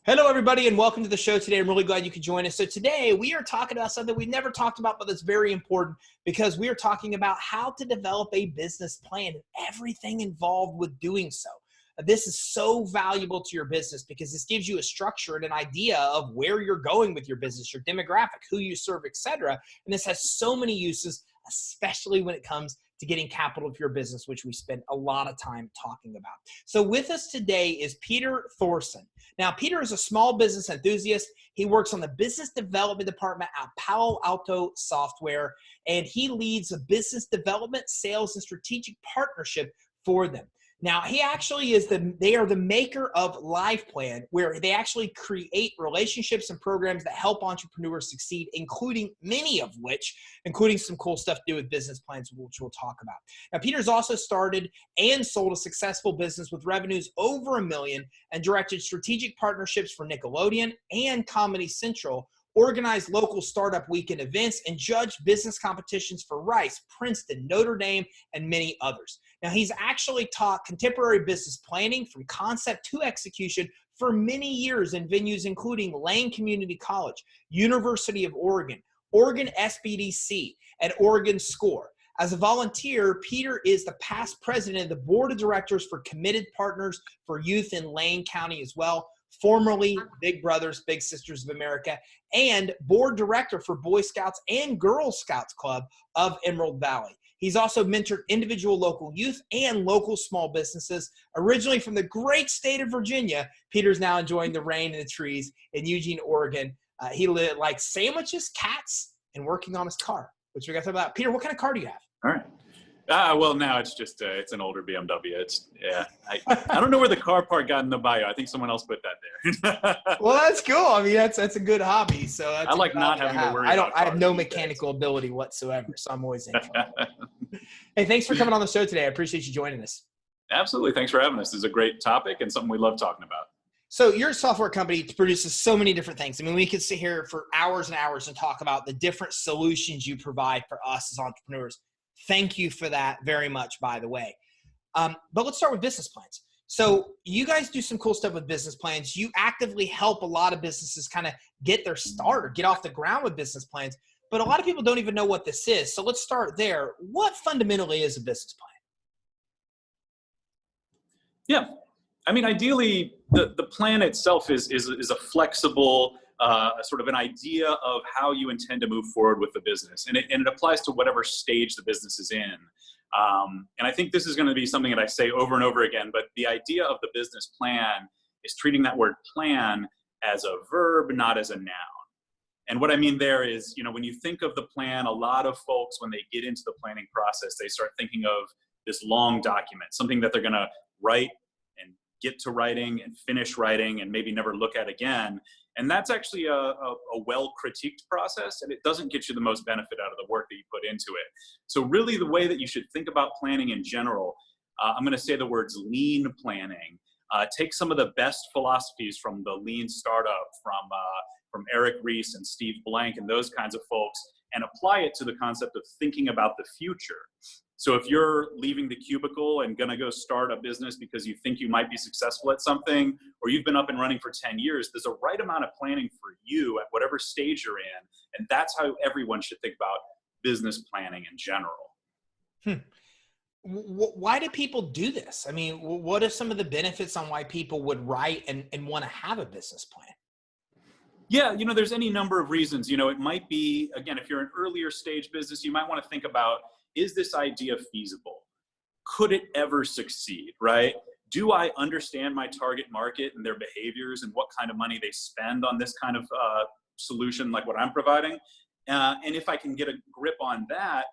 Hello, everybody, and welcome to the show today. I'm really glad you could join us. So today we are talking about something we've never talked about, but that's very important because we are talking about how to develop a business plan and everything involved with doing so. This is so valuable to your business because this gives you a structure and an idea of where you're going with your business, your demographic, who you serve, etc. And this has so many uses, especially when it comes to getting capital for your business, which we spend a lot of time talking about. So with us today is Peter Thorsson. Now, Peter is a small business enthusiast. He works on the business development department at Palo Alto Software, and he leads a business development, sales, and strategic partnership for them. Now, he actually is they are the maker of Liveplan, where they actually create relationships and programs that help entrepreneurs succeed, including some cool stuff to do with business plans, which we'll talk about. Now, Peter's also started and sold a successful business with revenues over $1 million and directed strategic partnerships for Nickelodeon and Comedy Central, organized local startup weekend events, and judged business competitions for Rice, Princeton, Notre Dame, and many others. Now, he's actually taught contemporary business planning from concept to execution for many years in venues including Lane Community College, University of Oregon, Oregon SBDC, and Oregon SCORE. As a volunteer, Peter is the past president of the board of directors for Committed Partners for Youth in Lane County as well, formerly Big Brothers, Big Sisters of America, and board director for Boy Scouts and Girl Scouts Club of Emerald Valley. He's also mentored individual local youth and local small businesses. Originally from the great state of Virginia, Peter's now enjoying the rain and the trees in Eugene, Oregon. He likes sandwiches, cats, and working on his car, which we got to talk about. Peter, what kind of car do you have? All right. Well, now it's just it's an older BMW. I don't know where the car part got in the bio. I think someone else put that there. Well, that's cool. I mean, that's a good hobby. So that's I like not having to worry. I have no mechanical ability whatsoever, so I'm always in trouble. Hey, thanks for coming on the show today. I appreciate you joining us. Absolutely. Thanks for having us. This is a great topic and something we love talking about. So your software company produces so many different things. I mean, we could sit here for hours and hours and talk about the different solutions you provide for us as entrepreneurs. Thank you for that very much, by the way. But let's start with business plans. So you guys do some cool stuff with business plans. You actively help a lot of businesses kind of get their start or get off the ground with business plans. But a lot of people don't even know what this is. So let's start there. What fundamentally is a business plan? Yeah. I mean, ideally, the plan itself is a flexible sort of an idea of how you intend to move forward with the business. And it applies to whatever stage the business is in. And I think this is going to be something that I say over and over again, but the idea of the business plan is treating that word plan as a verb, not as a noun. And what I mean there is, when you think of the plan, a lot of folks, when they get into the planning process, they start thinking of this long document, something that they're going to write and get to writing and finish writing and maybe never look at again. And that's actually a well-critiqued process, and it doesn't get you the most benefit out of the work that you put into it. So really the way that you should think about planning in general, I'm going to say the words lean planning. Take some of the best philosophies from the lean startup, from Eric Ries and Steve Blank and those kinds of folks, and apply it to the concept of thinking about the future. So if you're leaving the cubicle and going to go start a business because you think you might be successful at something, or you've been up and running for 10 years, there's a right amount of planning for you at whatever stage you're in. And that's how everyone should think about business planning in general. Why do people do this? I mean, what are some of the benefits on why people would write and want to have a business plan? Yeah, there's any number of reasons. It might be, again, if you're an earlier stage business, you might want to think about, is this idea feasible? Could it ever succeed, right? Do I understand my target market and their behaviors and what kind of money they spend on this kind of solution like what I'm providing? And if I can get a grip on that,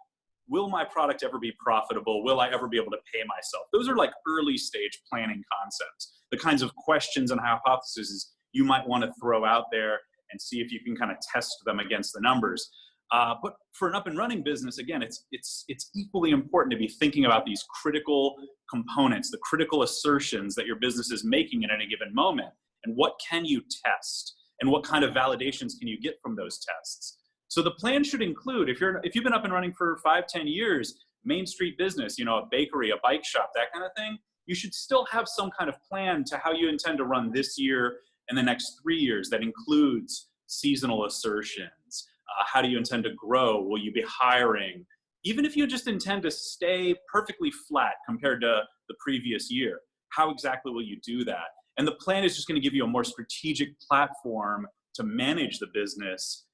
will my product ever be profitable? Will I ever be able to pay myself? Those are like early stage planning concepts, the kinds of questions and hypotheses you might want to throw out there and see if you can kind of test them against the numbers. But for an up and running business, again, it's equally important to be thinking about these critical components, the critical assertions that your business is making at any given moment, and what can you test, and what kind of validations can you get from those tests. So the plan should include, if you've been up and running for 5-10 years, Main Street business, a bakery, a bike shop, that kind of thing, you should still have some kind of plan to how you intend to run this year, in the next 3 years that includes seasonal assertions? How do you intend to grow? Will you be hiring? Even if you just intend to stay perfectly flat compared to the previous year, how exactly will you do that? And the plan is just going to give you a more strategic platform to manage the business,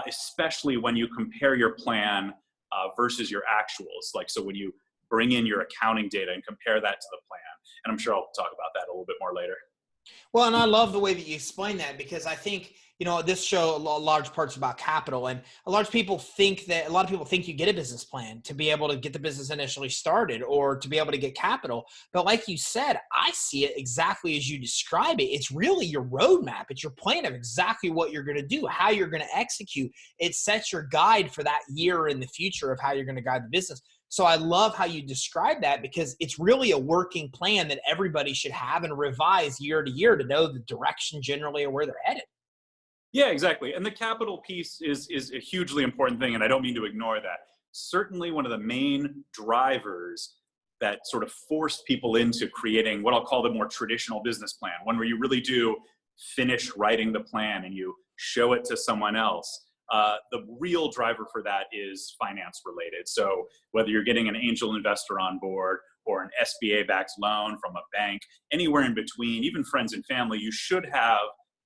especially when you compare your plan versus your actuals. Like, so when you bring in your accounting data and compare that to the plan. And I'm sure I'll talk about that a little bit more later. Well, and I love the way that you explain that, because I think, this show, large parts about capital, and a lot of people think you get a business plan to be able to get the business initially started or to be able to get capital. But like you said, I see it exactly as you describe it. It's really your roadmap. It's your plan of exactly what you're going to do, how you're going to execute. It sets your guide for that year in the future of how you're going to guide the business. So I love how you describe that, because it's really a working plan that everybody should have and revise year to year to know the direction generally of where they're headed. Yeah, exactly. And the capital piece is a hugely important thing, and I don't mean to ignore that. Certainly one of the main drivers that sort of forced people into creating what I'll call the more traditional business plan, one where you really do finish writing the plan and you show it to someone else. The real driver for that is finance related. So whether you're getting an angel investor on board or an SBA-backed loan from a bank, anywhere in between, even friends and family, you should have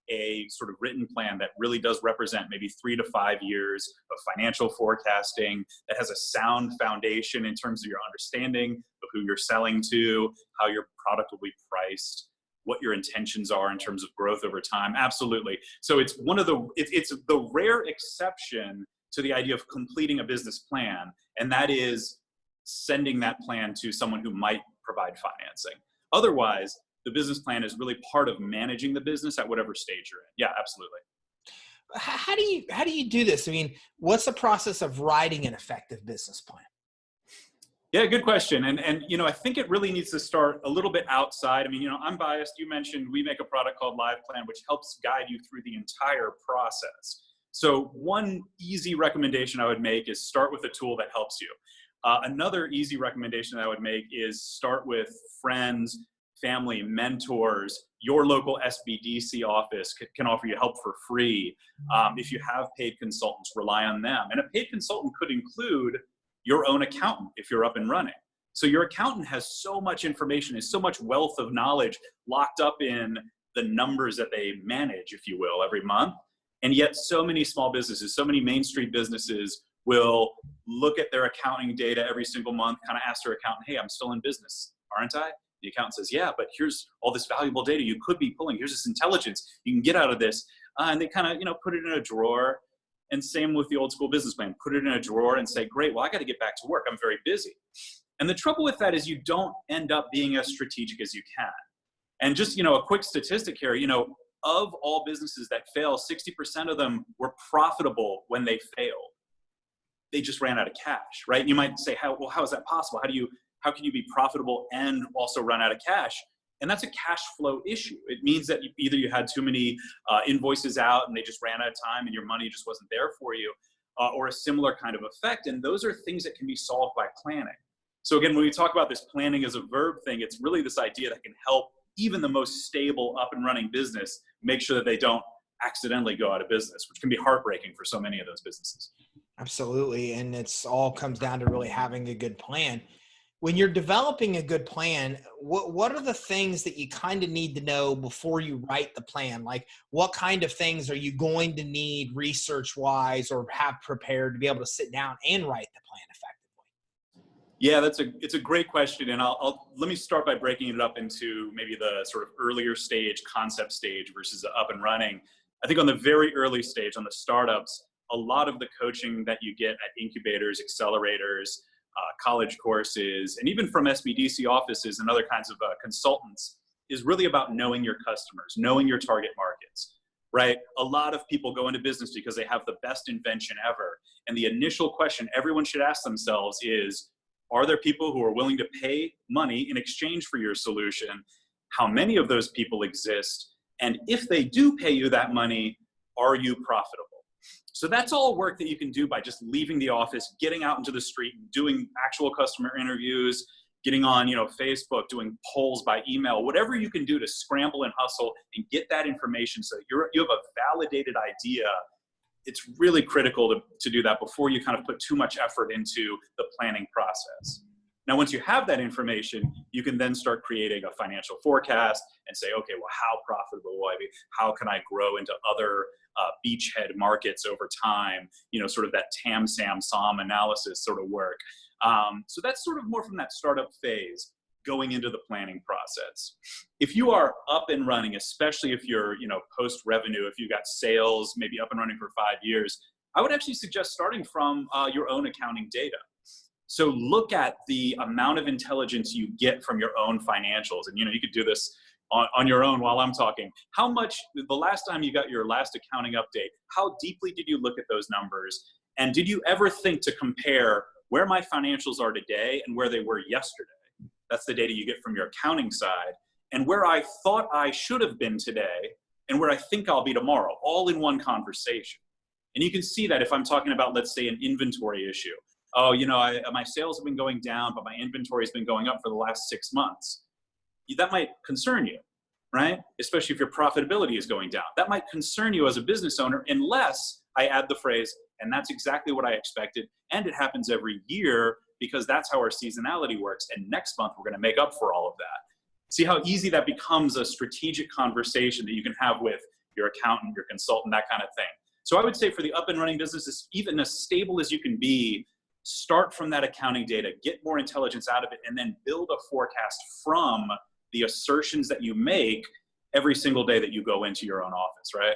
a sort of written plan that really does represent maybe 3 to 5 years of financial forecasting, that has a sound foundation in terms of your understanding of who you're selling to, how your product will be priced, what your intentions are in terms of growth over time. Absolutely. So it's it's the rare exception to the idea of completing a business plan, and that is sending that plan to someone who might provide financing. Otherwise, the business plan is really part of managing the business at whatever stage you're in. Yeah, absolutely. How do you do this? I mean, what's the process of writing an effective business plan? Yeah, good question. And I think it really needs to start a little bit outside. I mean, I'm biased. You mentioned we make a product called Liveplan, which helps guide you through the entire process. So one easy recommendation I would make is start with a tool that helps you. Another easy recommendation I would make is start with friends, family, mentors. Your local SBDC office can offer you help for free. If you have paid consultants, rely on them. And a paid consultant could include your own accountant if you're up and running. So your accountant has so much information, has so much wealth of knowledge locked up in the numbers that they manage, if you will, every month. And yet so many small businesses, so many Main Street businesses will look at their accounting data every single month, kind of ask their accountant, hey, I'm still in business, aren't I? The accountant says, yeah, but here's all this valuable data you could be pulling. Here's this intelligence you can get out of this. And they kind of, put it in a drawer. And same with the old school business plan, put it in a drawer and say, great, well, I got to get back to work. I'm very busy. And the trouble with that is you don't end up being as strategic as you can. And just, a quick statistic here, of all businesses that fail, 60% of them were profitable when they failed. They just ran out of cash, right? You might say, how is that possible? How can you be profitable and also run out of cash? And that's a cash flow issue. It means that either you had too many invoices out and they just ran out of time and your money just wasn't there for you, or a similar kind of effect. And those are things that can be solved by planning. So again, when we talk about this planning as a verb thing, it's really this idea that can help even the most stable up and running business make sure that they don't accidentally go out of business, which can be heartbreaking for so many of those businesses. Absolutely. And it's all comes down to really having a good plan. When you're developing a good plan, what are the things that you kind of need to know before you write the plan? Like, what kind of things are you going to need research-wise or have prepared to be able to sit down and write the plan effectively? Yeah, it's a great question, and let me start by breaking it up into maybe the sort of earlier stage, concept stage versus the up and running. I think on the very early stage, on the startups, a lot of the coaching that you get at incubators, accelerators, college courses, and even from SBDC offices and other kinds of consultants is really about knowing your customers, knowing your target markets, right? A lot of people go into business because they have the best invention ever. And the initial question everyone should ask themselves is, are there people who are willing to pay money in exchange for your solution? How many of those people exist? And if they do pay you that money, are you profitable? So that's all work that you can do by just leaving the office, getting out into the street, doing actual customer interviews, getting on, Facebook, doing polls by email, whatever you can do to scramble and hustle and get that information so that you have a validated idea. It's really critical to do that before you kind of put too much effort into the planning process. Now, once you have that information, you can then start creating a financial forecast and say, okay, well, how profitable will I be? How can I grow into other beachhead markets over time? Sort of that TAM, SAM, SOM analysis sort of work. So that's sort of more from that startup phase going into the planning process. If you are up and running, especially if you're, post-revenue, if you got sales, maybe up and running for 5 years, I would actually suggest starting from your own accounting data. So look at the amount of intelligence you get from your own financials. And, you could do this on your own while I'm talking. How much, the last time you got your last accounting update, how deeply did you look at those numbers? And did you ever think to compare where my financials are today and where they were yesterday? That's the data you get from your accounting side. And where I thought I should have been today and where I think I'll be tomorrow, all in one conversation. And you can see that if I'm talking about, let's say, an inventory issue. Oh, my sales have been going down, but my inventory has been going up for the last 6 months. That might concern you, right? Especially if your profitability is going down. That might concern you as a business owner unless I add the phrase, and that's exactly what I expected. And it happens every year because that's how our seasonality works. And next month, we're going to make up for all of that. See how easy that becomes a strategic conversation that you can have with your accountant, your consultant, that kind of thing. So I would say for the up and running businesses, even as stable as you can be, start from that accounting data, get more intelligence out of it, and then build a forecast from the assertions that you make every single day that you go into your own office, right?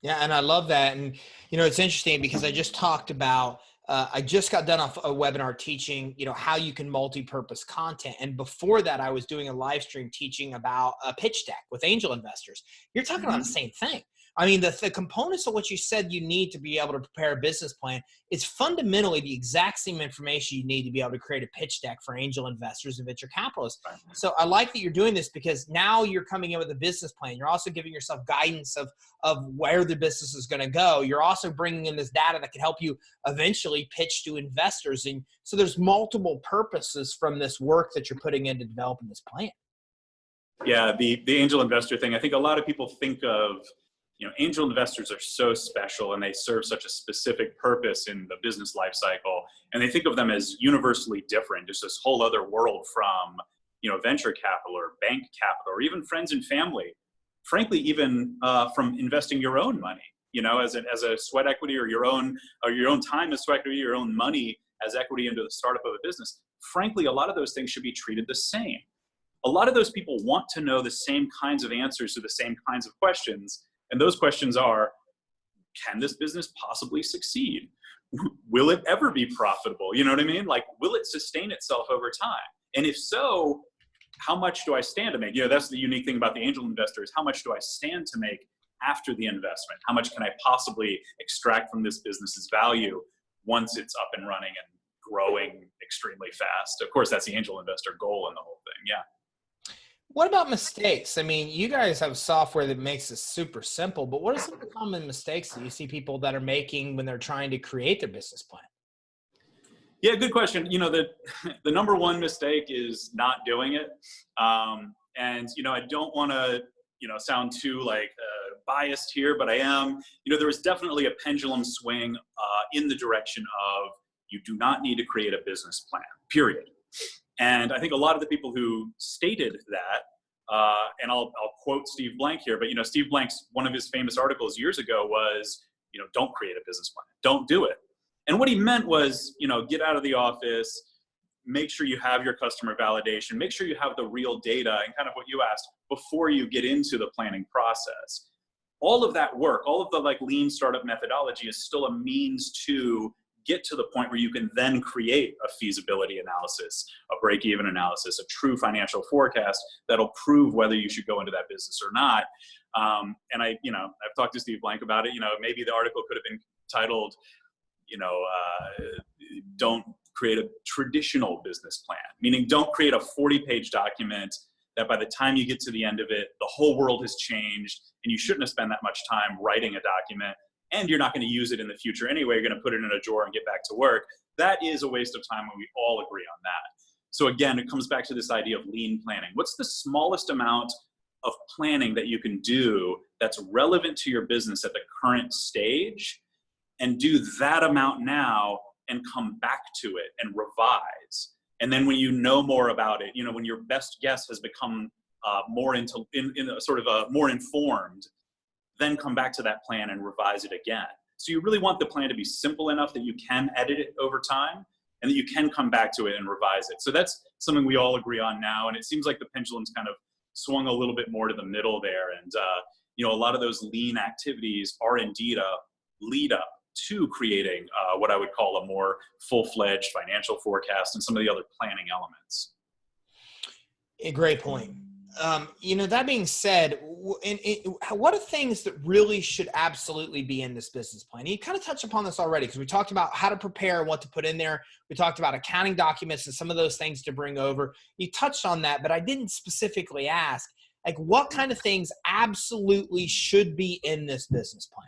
Yeah, and I love that. And, it's interesting because I just talked about, I just got done off a webinar teaching, how you can multi-purpose content. And before that, I was doing a live stream teaching about a pitch deck with angel investors. You're talking about the same thing. I mean, the components of what you said you need to be able to prepare a business plan is fundamentally the exact same information you need to be able to create a pitch deck for angel investors and venture capitalists. So I like that you're doing this because now you're coming in with a business plan. You're also giving yourself guidance of where the business is going to go. You're also bringing in this data that can help you eventually pitch to investors. And so there's multiple purposes from this work that you're putting into developing this plan. Yeah, the angel investor thing, I think a lot of people think of, angel investors are so special and they serve such a specific purpose in the business life cycle. And they think of them as universally different, just this whole other world from, venture capital or bank capital or even friends and family. Frankly, even from investing your own money, as a sweat equity or your own time as sweat equity, your own money as equity into the startup of a business. Frankly, a lot of those things should be treated the same. A lot of those people want to know the same kinds of answers to the same kinds of questions. And those questions are, can this business possibly succeed? Will it ever be profitable? You know what I mean? Like, will it sustain itself over time? And if so, how much do I stand to make? That's the unique thing about the angel investor is how much do I stand to make after the investment? How much can I possibly extract from this business's value once it's up and running and growing extremely fast? Of course, that's the angel investor goal in the whole thing. Yeah. What about mistakes? I mean, you guys have software that makes this super simple, but what are some of the common mistakes that you see people that are making when they're trying to create their business plan? Yeah, good question. The number one mistake is not doing it. And, I don't want to, sound too biased here, but I am. There was definitely a pendulum swing in the direction of you do not need to create a business plan, period. And I think a lot of the people who stated that, and I'll quote Steve Blank here, but Steve Blank's one of his famous articles years ago was, don't create a business plan, don't do it. And what he meant was, get out of the office, make sure you have your customer validation, make sure you have the real data and kind of what you asked before you get into the planning process. All of that work, all of the lean startup methodology is still a means to get to the point where you can then create a feasibility analysis, a break-even analysis, a true financial forecast that'll prove whether you should go into that business or not. And I've talked to Steve Blank about it. Maybe the article could have been titled, don't create a traditional business plan, meaning don't create a 40-page document that by the time you get to the end of it, the whole world has changed and you shouldn't have spent that much time writing a document. And you're not going to use it in the future anyway. You're going to put it in a drawer and get back to work. That is a waste of time, and we all agree on that. So again, it comes back to this idea of lean planning. What's the smallest amount of planning that you can do that's relevant to your business at the current stage, and do that amount now and come back to it and revise. And then when you know more about it, when your best guess has become more more informed, then come back to that plan and revise it again. So you really want the plan to be simple enough that you can edit it over time and that you can come back to it and revise it. So that's something we all agree on now. And it seems like the pendulum's kind of swung a little bit more to the middle there. And, a lot of those lean activities are indeed a lead up to creating what I would call a more full-fledged financial forecast and some of the other planning elements. A great point. That being said, what are things that really should absolutely be in this business plan? You kind of touched upon this already, because we talked about how to prepare and what to put in there. We talked about accounting documents and some of those things to bring over. You touched on that, but I didn't specifically ask, like, what kind of things absolutely should be in this business plan?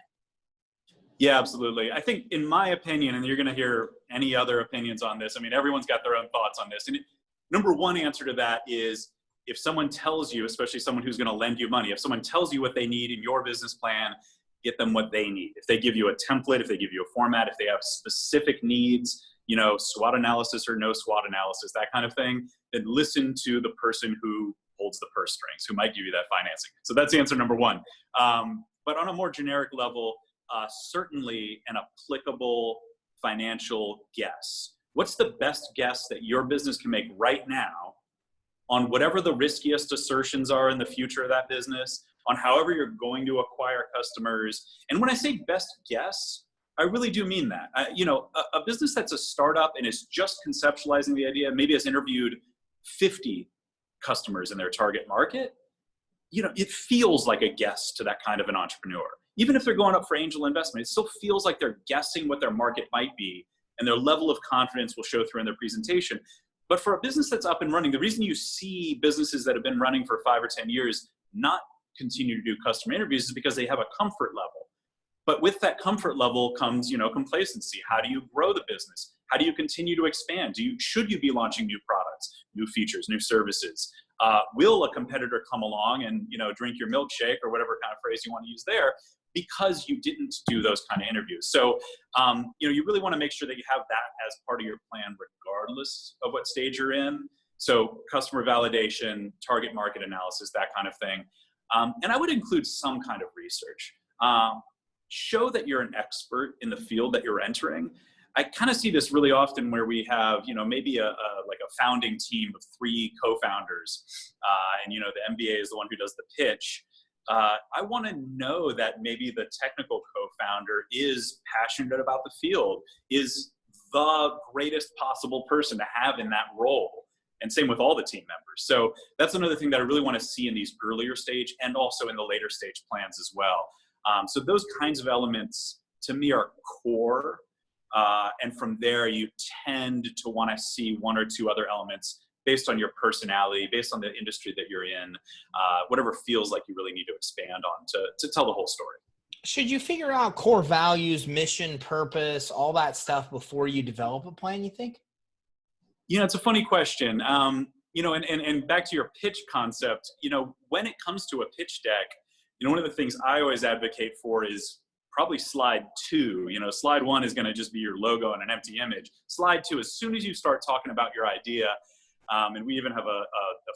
Yeah, absolutely. I think, in my opinion, and you're going to hear any other opinions on this, everyone's got their own thoughts on this. And number one answer to that is, if someone tells you, especially someone who's going to lend you money, if someone tells you what they need in your business plan, get them what they need. If they give you a template, if they give you a format, if they have specific needs, SWOT analysis or no SWOT analysis, that kind of thing, then listen to the person who holds the purse strings, who might give you that financing. So that's answer number one. But on a more generic level, certainly an applicable financial guess. What's the best guess that your business can make right now on whatever the riskiest assertions are in the future of that business, on however you're going to acquire customers? And when I say best guess, I really do mean that. A business that's a startup and is just conceptualizing the idea, maybe has interviewed 50 customers in their target market, it feels like a guess to that kind of an entrepreneur. Even if they're going up for angel investment, it still feels like they're guessing what their market might be, and their level of confidence will show through in their presentation. But for a business that's up and running, the reason you see businesses that have been running for 5 or 10 years not continue to do customer interviews is because they have a comfort level. But with that comfort level comes, complacency. How do you grow the business? How do you continue to expand? Should you be launching new products, new features, new services? Will a competitor come along and, drink your milkshake, or whatever kind of phrase you want to use there, because you didn't do those kind of interviews? So, you really want to make sure that you have that as part of your plan, regardless of what stage you're in. So customer validation, target market analysis, that kind of thing. And I would include some kind of research. Show that you're an expert in the field that you're entering. I kind of see this really often where we have, maybe a founding team of 3 co-founders, and the MBA is the one who does the pitch. I want to know that maybe the technical co-founder is passionate about the field, is the greatest possible person to have in that role. And same with all the team members. So that's another thing that I really want to see in these earlier stage and also in the later stage plans as well. So those kinds of elements to me are core. And from there, you tend to want to see 1 or 2 other elements based on your personality, based on the industry that you're in, whatever feels like you really need to expand on to tell the whole story. Should you figure out core values, mission, purpose, all that stuff before you develop a plan, you think? It's a funny question. And back to your pitch concept, when it comes to a pitch deck, one of the things I always advocate for is probably slide 2. Slide 1 is going to just be your logo and an empty image. Slide 2, as soon as you start talking about your idea, and we even have a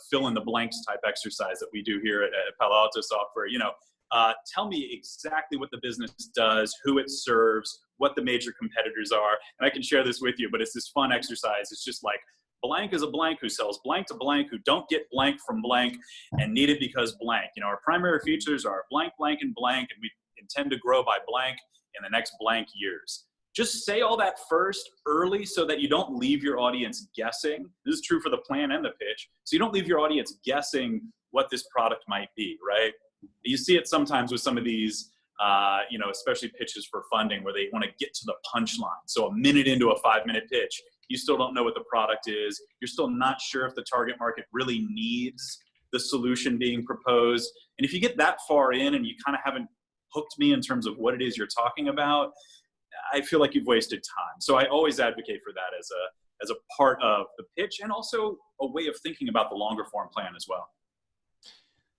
fill in the blanks type exercise that we do here at Palo Alto Software. Tell me exactly what the business does, who it serves, what the major competitors are. And I can share this with you, but it's this fun exercise. It's just like, blank is a blank who sells blank to blank, who don't get blank from blank and need it because blank. Our primary features are blank, blank, and blank, and we intend to grow by blank in the next blank years. Just say all that first early so that you don't leave your audience guessing. This is true for the plan and the pitch. So you don't leave your audience guessing what this product might be, right? You see it sometimes with some of these, especially pitches for funding where they want to get to the punchline. So a minute into a 5-minute pitch, you still don't know what the product is. You're still not sure if the target market really needs the solution being proposed. And if you get that far in and you kind of haven't hooked me in terms of what it is you're talking about, I feel like you've wasted time. So I always advocate for that as a part of the pitch, and also a way of thinking about the longer form plan as well.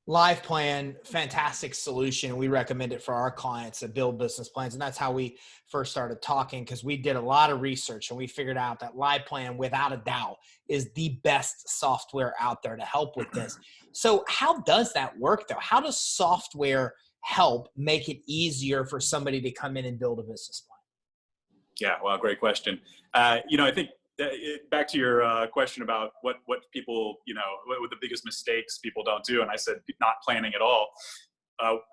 Liveplan, fantastic solution. We recommend it for our clients that build business plans. And that's how we first started talking, because we did a lot of research and we figured out that Liveplan, without a doubt, is the best software out there to help with this. So how does that work though? How does software help make it easier for somebody to come in and build a business plan? Yeah, well, great question. I think back to your question about what people, what the biggest mistakes people don't do. And I said, not planning at all.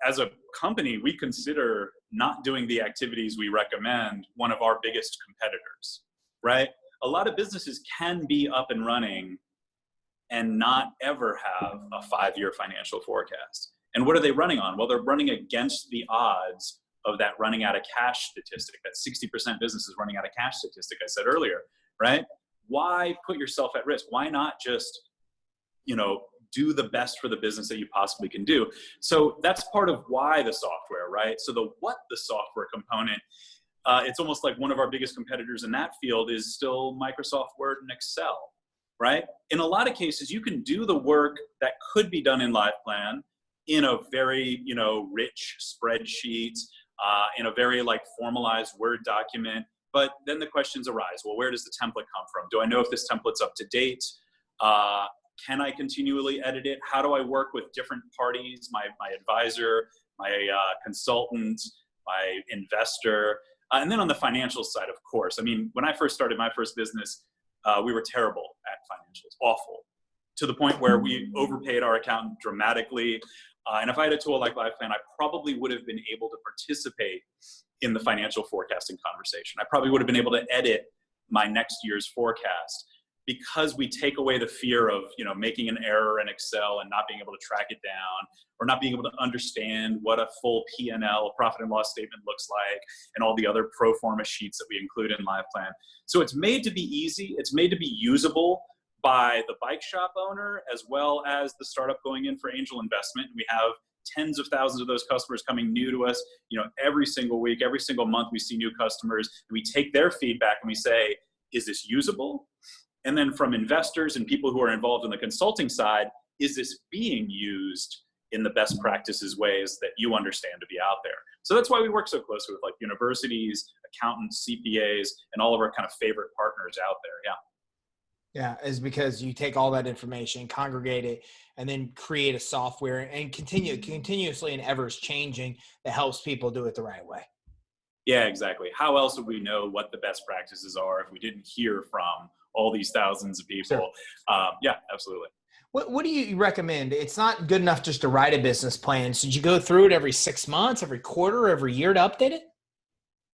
As a company, we consider not doing the activities we recommend one of our biggest competitors, right? A lot of businesses can be up and running and not ever have a 5-year financial forecast. And what are they running on? Well, they're running against the odds of that running out of cash statistic, that 60% businesses running out of cash statistic I said earlier, right? Why put yourself at risk? Why not just, do the best for the business that you possibly can do? So that's part of why the software, right? So the software component, it's almost like one of our biggest competitors in that field is still Microsoft Word and Excel, right? In a lot of cases, you can do the work that could be done in Liveplan in a very, rich spreadsheet, in a very formalized Word document. But then the questions arise. Well, where does the template come from? Do I know if this template's up to date? Can I continually edit it? How do I work with different parties? My advisor, my consultant, my investor. And then on the financial side, of course. I mean, when I first started my first business, we were terrible at financials, awful, to the point where we overpaid our accountant dramatically. And if I had a tool like Liveplan, I probably would have been able to participate in the financial forecasting conversation. I probably would have been able to edit my next year's forecast, because we take away the fear of, making an error in Excel and not being able to track it down, or not being able to understand what a full P&L, profit and loss statement, looks like, and all the other pro forma sheets that we include in Liveplan. So it's made to be easy. It's made to be usable by the bike shop owner as well as the startup going in for angel investment. We have tens of thousands of those customers coming new to us, every single week, every single month we see new customers, and we take their feedback and we say, is this usable? And then from investors and people who are involved in the consulting side, is this being used in the best practices ways that you understand to be out there? So that's why we work so closely with universities, accountants, CPAs, and all of our kind of favorite partners out there. Yeah. Yeah, is because you take all that information, congregate it, and then create a software and continuously and ever is changing that helps people do it the right way. Yeah, exactly. How else would we know what the best practices are if we didn't hear from all these thousands of people? Sure. Yeah, absolutely. What do you recommend? It's not good enough just to write a business plan. Should you go through it every 6 months, every quarter, every year to update it?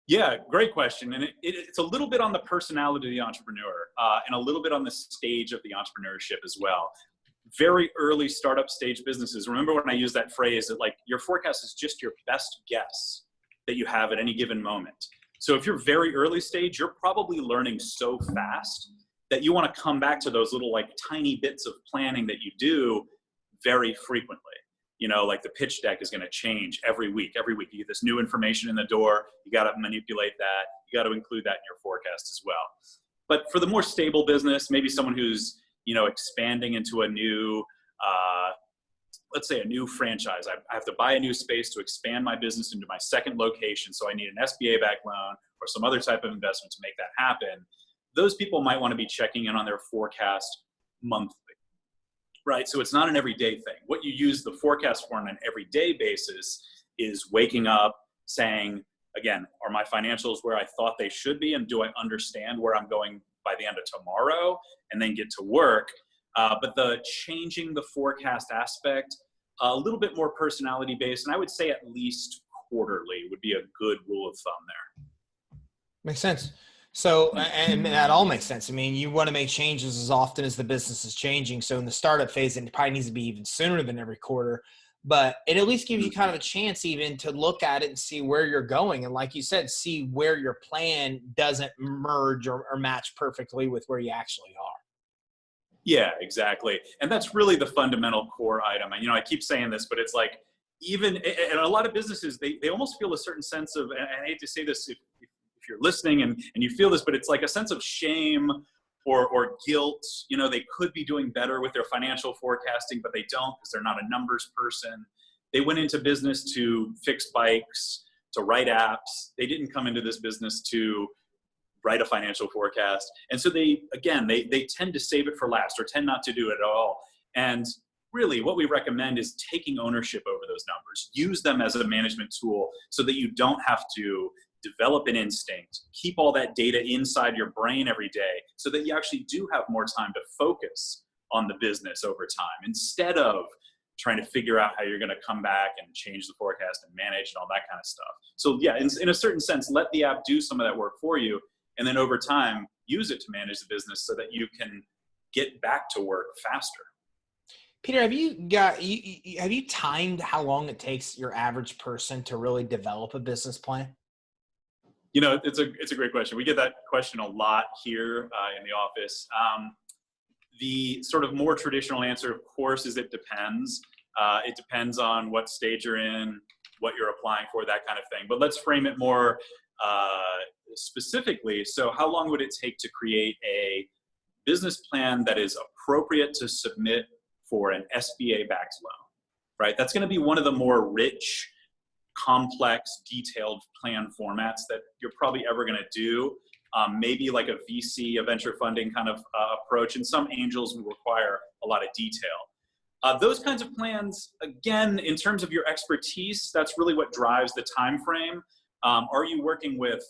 Yeah, great question. And it's a little bit on the personality of the entrepreneur, and a little bit on the stage of the entrepreneurship as well. Very early startup stage businesses, remember when I use that phrase that your forecast is just your best guess that you have at any given moment. So if you're very early stage, you're probably learning so fast that you want to come back to those little tiny bits of planning that you do very frequently. The pitch deck is going to change every week. Every week you get this new information in the door. You got to manipulate that. You got to include that in your forecast as well. But for the more stable business, maybe someone who's, expanding into a new, let's say a new franchise. I have to buy a new space to expand my business into my second location. So I need an SBA-backed loan or some other type of investment to make that happen. Those people might want to be checking in on their forecast monthly. Right, so it's not an everyday thing. What you use the forecast for on an everyday basis is waking up saying, again, are my financials where I thought they should be? And do I understand where I'm going by the end of tomorrow? And then get to work. But the changing the forecast aspect, a little bit more personality based. And I would say at least quarterly would be a good rule of thumb there. Makes sense. So, and that all makes sense. I mean, you want to make changes as often as the business is changing. So in the startup phase, it probably needs to be even sooner than every quarter, but it at least gives you kind of a chance even to look at it and see where you're going. And like you said, see where your plan doesn't merge or match perfectly with where you actually are. Yeah, exactly. And that's really the fundamental core item. And, I keep saying this, but it's even, and a lot of businesses, they almost feel a certain sense of, and I hate to say this, if you're listening and you feel this, but it's a sense of shame or guilt. You know, they could be doing better with their financial forecasting, but they don't because they're not a numbers person. They went into business to fix bikes, to write apps. They didn't come into this business to write a financial forecast. And so they tend to save it for last or tend not to do it at all. And really what we recommend is taking ownership over those numbers. Use them as a management tool so that you don't have to develop an instinct, keep all that data inside your brain every day so that you actually do have more time to focus on the business over time instead of trying to figure out how you're going to come back and change the forecast and manage and all that kind of stuff. So yeah, in a certain sense, let the app do some of that work for you. And then over time, use it to manage the business so that you can get back to work faster. Peter, have you timed how long it takes your average person to really develop a business plan? You know, it's a great question. We get that question a lot here in the office. The sort of more traditional answer, of course, is it depends. It depends on what stage you're in, what you're applying for, that kind of thing. But let's frame it more specifically. So how long would it take to create a business plan that is appropriate to submit for an SBA-backed loan, right? That's going to be one of the more rich, complex, detailed plan formats that you're probably ever going to do. Maybe like a VC, a venture funding kind of approach, and some angels will require a lot of detail. Those kinds of plans, again, in terms of your expertise, that's really what drives the time frame. Are you working with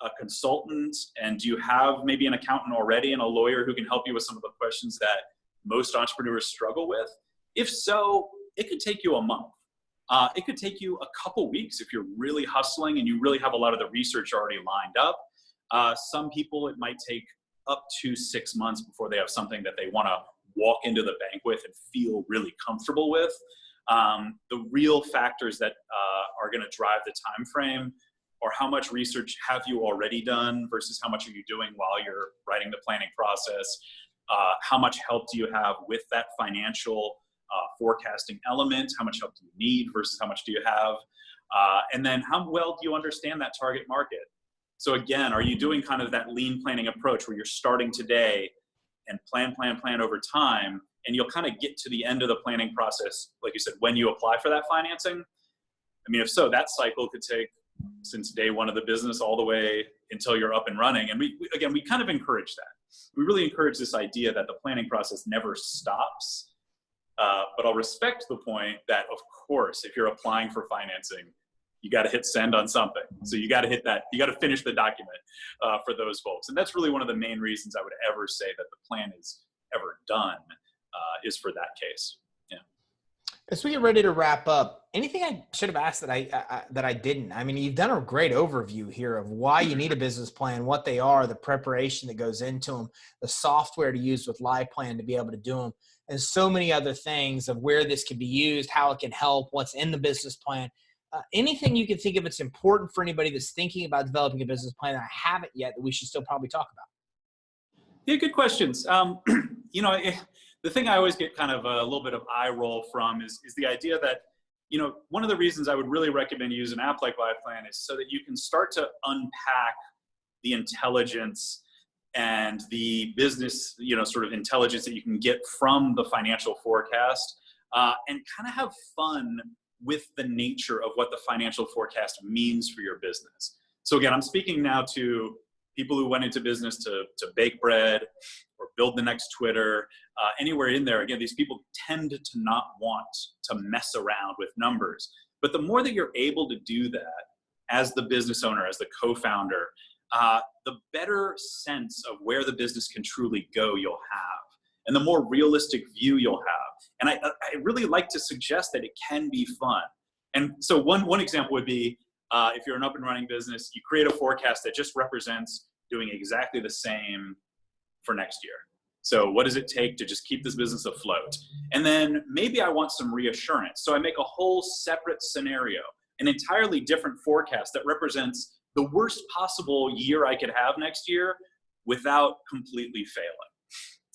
a consultant, and do you have maybe an accountant already and a lawyer who can help you with some of the questions that most entrepreneurs struggle with? If so, it could take you a month. It could take you a couple weeks if you're really hustling and you really have a lot of the research already lined up. Some people, it might take up to 6 months before they have something that they want to walk into the bank with and feel really comfortable with. The real factors that are going to drive the time frame are how much research have you already done versus how much are you doing while you're writing the planning process. How much help do you have with that financial forecasting element? How much help do you need versus how much do you have? And then how well do you understand that target market? So again, are you doing kind of that lean planning approach where you're starting today and plan over time, and you'll kind of get to the end of the planning process, like you said, when you apply for that financing? I mean, if so, that cycle could take since day one of the business all the way until you're up and running. And we kind of encourage that. We really encourage this idea that the planning process never stops. But I'll respect the point that, of course, if you're applying for financing, you got to hit send on something. So you got to hit that. You got to finish the document for those folks. And that's really one of the main reasons I would ever say that the plan is ever done is for that case. Yeah. As we get ready to wrap up, anything I should have asked that I didn't? I mean, you've done a great overview here of why you need a business plan, what they are, the preparation that goes into them, the software to use with Liveplan to be able to do them, and so many other things of where this can be used, how it can help, what's in the business plan. Anything you can think of that's important for anybody that's thinking about developing a business plan that I haven't yet that we should still probably talk about? Yeah, good questions. You know, the thing I always get kind of a little bit of eye roll from is the idea that, you know, one of the reasons I would really recommend using an app like Liveplan is so that you can start to unpack the intelligence and the business, you know, sort of intelligence that you can get from the financial forecast and kind of have fun with the nature of what the financial forecast means for your business. So again, I'm speaking now to people who went into business to bake bread or build the next Twitter, anywhere in there. Again, these people tend to not want to mess around with numbers. But the more that you're able to do that as the business owner, as the co-founder, the better sense of where the business can truly go you'll have, and the more realistic view you'll have. And I really like to suggest that it can be fun. And so one example would be, if you're an up and running business, you create a forecast that just represents doing exactly the same for next year. So what does it take to just keep this business afloat? And then maybe I want some reassurance. So I make a whole separate scenario, an entirely different forecast that represents the worst possible year I could have next year without completely failing.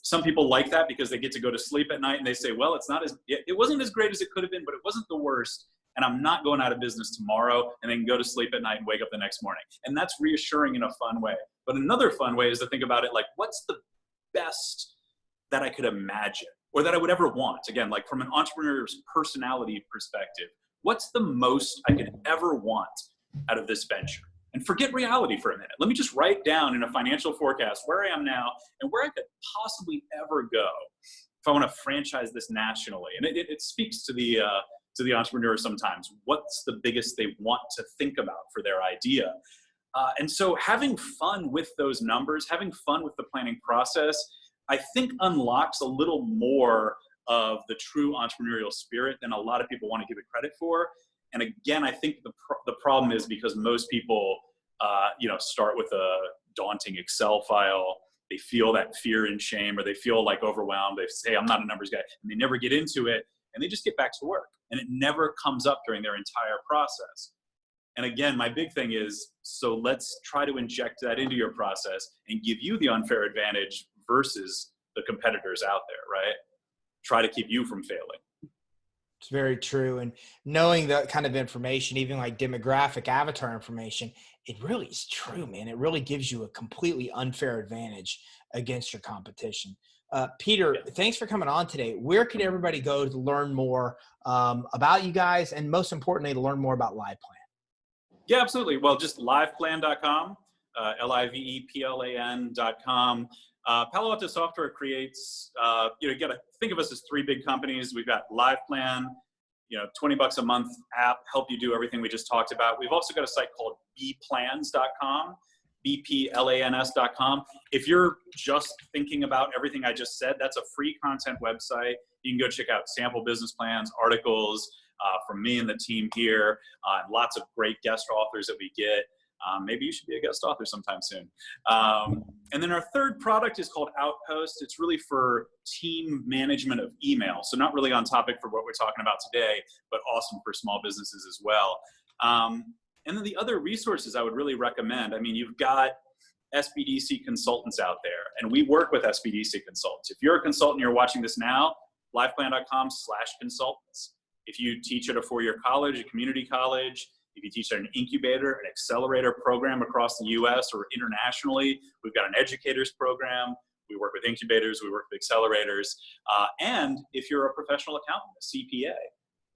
Some people like that because they get to go to sleep at night and they say, well, it wasn't as great as it could have been, but it wasn't the worst. And I'm not going out of business tomorrow, and then go to sleep at night and wake up the next morning. And that's reassuring in a fun way. But another fun way is to think about it like, what's the best that I could imagine or that I would ever want? Again, like from an entrepreneur's personality perspective, what's the most I could ever want out of this venture? And forget reality for a minute. Let me just write down in a financial forecast where I am now and where I could possibly ever go if I want to franchise this nationally. And it speaks to the entrepreneur sometimes. What's the biggest they want to think about for their idea? And so having fun with those numbers, having fun with the planning process, I think unlocks a little more of the true entrepreneurial spirit than a lot of people want to give it credit for. And again, I think the problem is because most people, start with a daunting Excel file. They feel that fear and shame, or they feel like overwhelmed. They say, I'm not a numbers guy, and they never get into it, and they just get back to work. And it never comes up during their entire process. And again, my big thing is, so let's try to inject that into your process and give you the unfair advantage versus the competitors out there, right? Try to keep you from failing. It's very true. And knowing that kind of information, even like demographic avatar information, it really is true, man. It really gives you a completely unfair advantage against your competition. Peter, thanks for coming on today. Where can everybody go to learn more about you guys, and most importantly, to learn more about Liveplan? Yeah, absolutely. Well, just liveplan.com, liveplan.com. Palo Alto Software creates, you got to think of us as three big companies. We've got Liveplan, $20 a month app, help you do everything we just talked about. We've also got a site called bplans.com, bplans.com. If you're just thinking about everything I just said, that's a free content website. You can go check out sample business plans, articles from me and the team here, lots of great guest authors that we get. Maybe you should be a guest author sometime soon. And then our third product is called Outpost. It's really for team management of email. So not really on topic for what we're talking about today, but awesome for small businesses as well. And then the other resources I would really recommend, I mean, you've got SBDC consultants out there, and we work with SBDC consultants. If you're a consultant, you're watching this now, liveplan.com/consultants. If you teach at a four-year college, a community college, if you teach at an incubator, an accelerator program across the US or internationally, we've got an educators program. We work with incubators, we work with accelerators. And if you're a professional accountant, a CPA,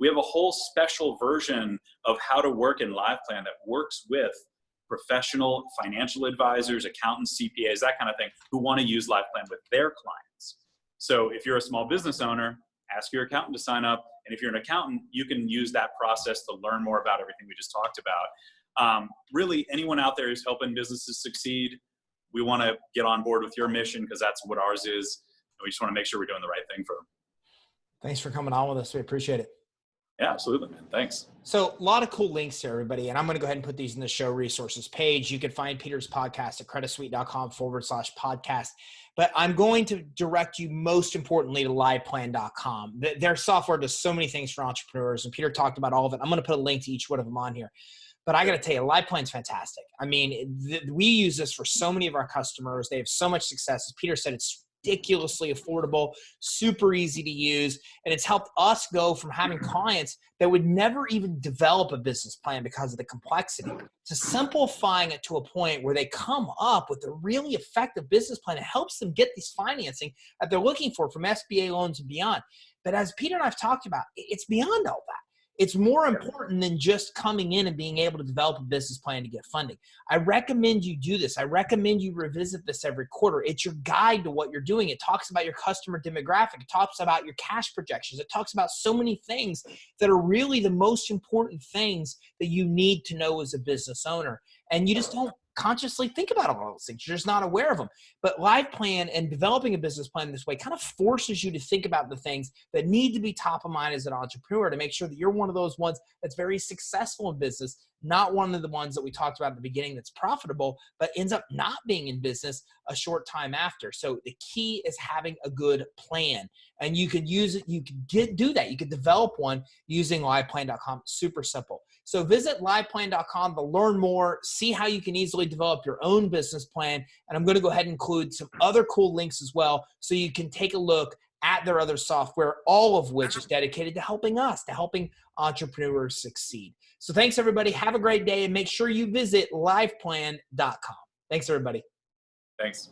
we have a whole special version of how to work in Liveplan that works with professional financial advisors, accountants, CPAs, that kind of thing, who want to use Liveplan with their clients. So if you're a small business owner, ask your accountant to sign up. And if you're an accountant, you can use that process to learn more about everything we just talked about. Really, anyone out there who's helping businesses succeed, we want to get on board with your mission because that's what ours is. And we just want to make sure we're doing the right thing for them. Thanks for coming on with us. We appreciate it. Yeah, absolutely, man. Thanks. So a lot of cool links here, everybody. And I'm going to go ahead and put these in the show resources page. You can find Peter's podcast at creditsuite.com/podcast. But I'm going to direct you most importantly to liveplan.com. Their software does so many things for entrepreneurs, and Peter talked about all of it. I'm going to put a link to each one of them on here. But I got to tell you, Liveplan's fantastic. I mean, we use this for so many of our customers. They have so much success. As Peter said, it's ridiculously affordable, super easy to use, and it's helped us go from having clients that would never even develop a business plan because of the complexity to simplifying it to a point where they come up with a really effective business plan that helps them get this financing that they're looking for from SBA loans and beyond. But as Peter and I've talked about, it's beyond all that. It's more important than just coming in and being able to develop a business plan to get funding. I recommend you do this. I recommend you revisit this every quarter. It's your guide to what you're doing. It talks about your customer demographic. It talks about your cash projections. It talks about so many things that are really the most important things that you need to know as a business owner. And you just don't consciously think about all those things. You're just not aware of them. But Liveplan and developing a business plan this way kind of forces you to think about the things that need to be top of mind as an entrepreneur to make sure that you're one of those ones that's very successful in business, not one of the ones that we talked about at the beginning that's profitable, but ends up not being in business a short time after. So the key is having a good plan. And you could use it, you could do that. You could develop one using liveplan.com. Super simple. So visit liveplan.com to learn more, see how you can easily develop your own business plan. And I'm going to go ahead and include some other cool links as well so you can take a look at their other software, all of which is dedicated to helping us, to helping entrepreneurs succeed. So thanks, everybody. Have a great day, and make sure you visit liveplan.com. Thanks, everybody. Thanks.